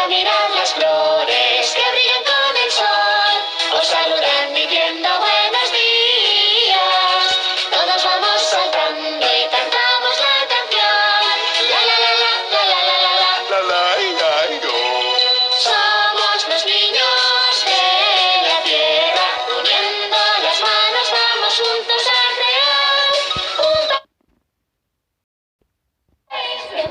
mirad las flores que brillan con el sol. Os saludan diciendo buenos días. Todos vamos saltando y cantamos la canción. La la la la la la la la la. La la la yo. Somos los niños de la tierra, uniendo las manos vamos juntos a crear un país de